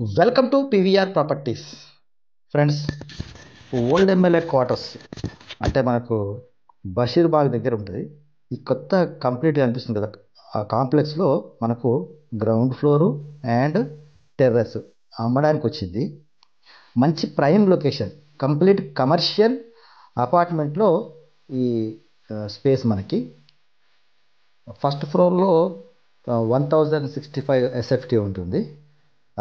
Welcome to PVR properties. Friends, old MLA quarters అంటే మనకు బషీర్బాగ్ దగ్గర ఉంటుంది. ఈ కొత్త కంప్లీట్గా అనిపిస్తుంది కదా. ఆ కాంప్లెక్స్లో మనకు గ్రౌండ్ ఫ్లోరు అండ్ టెర్రస్ అమ్మడానికి వచ్చింది. మంచి ప్రైమ్ లొకేషన్, కంప్లీట్ కమర్షియల్ అపార్ట్మెంట్లో ఈ స్పేస్ మనకి ఫస్ట్ ఫ్లోర్లో 1065 ఎస్ఎఫ్టీ ఉంటుంది.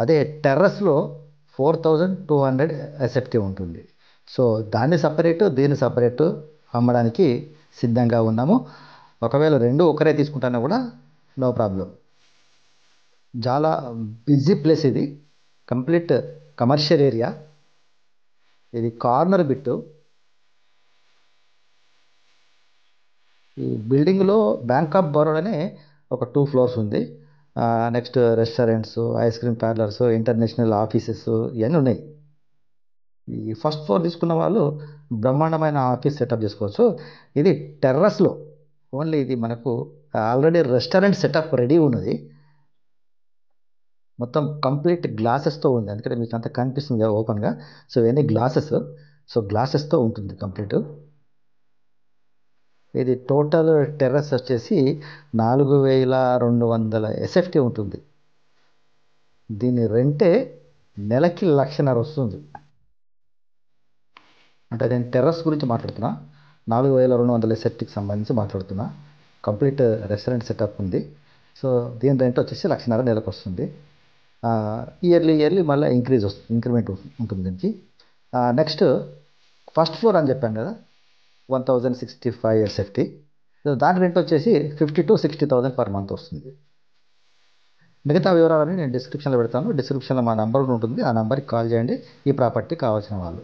అదే టెర్రస్లో 4200 ఎస్ఎఫ్టీ ఉంటుంది. సో దాన్ని సపరేటు దీన్ని సపరేటు అమ్మడానికి సిద్ధంగా ఉన్నాము. ఒకవేళ రెండు ఒకరే తీసుకుంటానా కూడా నో ప్రాబ్లం. చాలా బిజీ ప్లేస్ ఇది, కంప్లీట్ కమర్షియల్ ఏరియా. ఇది కార్నర్ బిట్టు. ఈ బిల్డింగ్లో బ్యాంక్ ఆఫ్ బరోడానే ఒక 2 ఫ్లోర్స్ ఉంది. Next restaurants, ice cream parlours, international offices ఇవన్నీ ఉన్నాయి. ఈ ఫస్ట్ ఫ్లోర్ తీసుకున్న వాళ్ళు బ్రహ్మాండమైన ఆఫీస్ సెటప్ చేసుకోవచ్చు. ఇది టెర్రస్లో ఓన్లీ. ఇది మనకు ఆల్రెడీ రెస్టారెంట్ సెటప్ రెడీ ఉన్నది. మొత్తం కంప్లీట్ గ్లాసెస్తో ఉంది, అందుకని మీకు అంత కనిపిస్తుంది ఓపెన్గా. సో ఇవన్నీ గ్లాసెస్. సో గ్లాసెస్తో ఉంటుంది కంప్లీట్. ఇది టోటల్ టెర్రస్ వచ్చేసి 4200 ఎస్ఎఫ్టీ ఉంటుంది. దీని రెంటే నెలకి 1,50,000 వస్తుంది. అంటే నేను టెర్రస్ గురించి మాట్లాడుతున్నా, 4200 ఎస్ఎఫ్టీకి సంబంధించి మాట్లాడుతున్నా. కంప్లీట్ రెస్టారెంట్ సెటప్ ఉంది. సో దీని రెంట్ వచ్చేసి 1,50,000 నెలకు వస్తుంది. ఇయర్లీ మళ్ళీ ఇంక్రిమెంట్ ఉంటుంది దీనికి. నెక్స్ట్ ఫస్ట్ ఫ్లోర్ అని చెప్పాను కదా, 1065 ఎస్ఎఫ్టీ. సో దాని రెంట్ వచ్చేసి 50,000 to 60,000 పర్ మంత్ వస్తుంది. మిగతా వివరాలని నేను డిస్క్రిప్షన్లో పెడతాను. డిస్క్రిప్షన్లో మా నెంబర్ ఉంటుంది, ఆ నెంబర్కి కాల్ చేయండి ఈ ప్రాపర్టీ కావాల్సిన వాళ్ళు.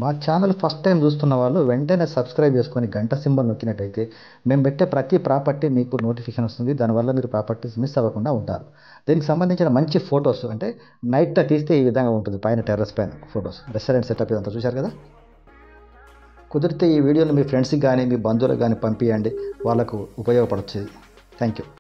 మా ఛానల్ ఫస్ట్ టైం చూస్తున్న వాళ్ళు వెంటనే సబ్స్క్రైబ్ చేసుకొని గంట సింబల్ నొక్కినట్టయితే మేము పెట్టే ప్రతి ప్రాపర్టీ మీకు నోటిఫికేషన్ వస్తుంది. దానివల్ల మీరు ప్రాపర్టీస్ మిస్ అవ్వకుండా ఉంటారు. దీనికి సంబంధించిన మంచి ఫొటోస్ అంటే నైట్ తీస్తే ఈ విధంగా ఉంటుంది, పైన టెర్రస్ పైన ఫొటోస్, రెస్టారెంట్ సెటప్ ఇదంతా చూశారు కదా. కుదిరితే ఈ వీడియోని మీ ఫ్రెండ్స్కి కానీ మీ బంధువులకు కానీ పంపించండి, వాళ్ళకు ఉపయోగపడుతుంది. Thank you.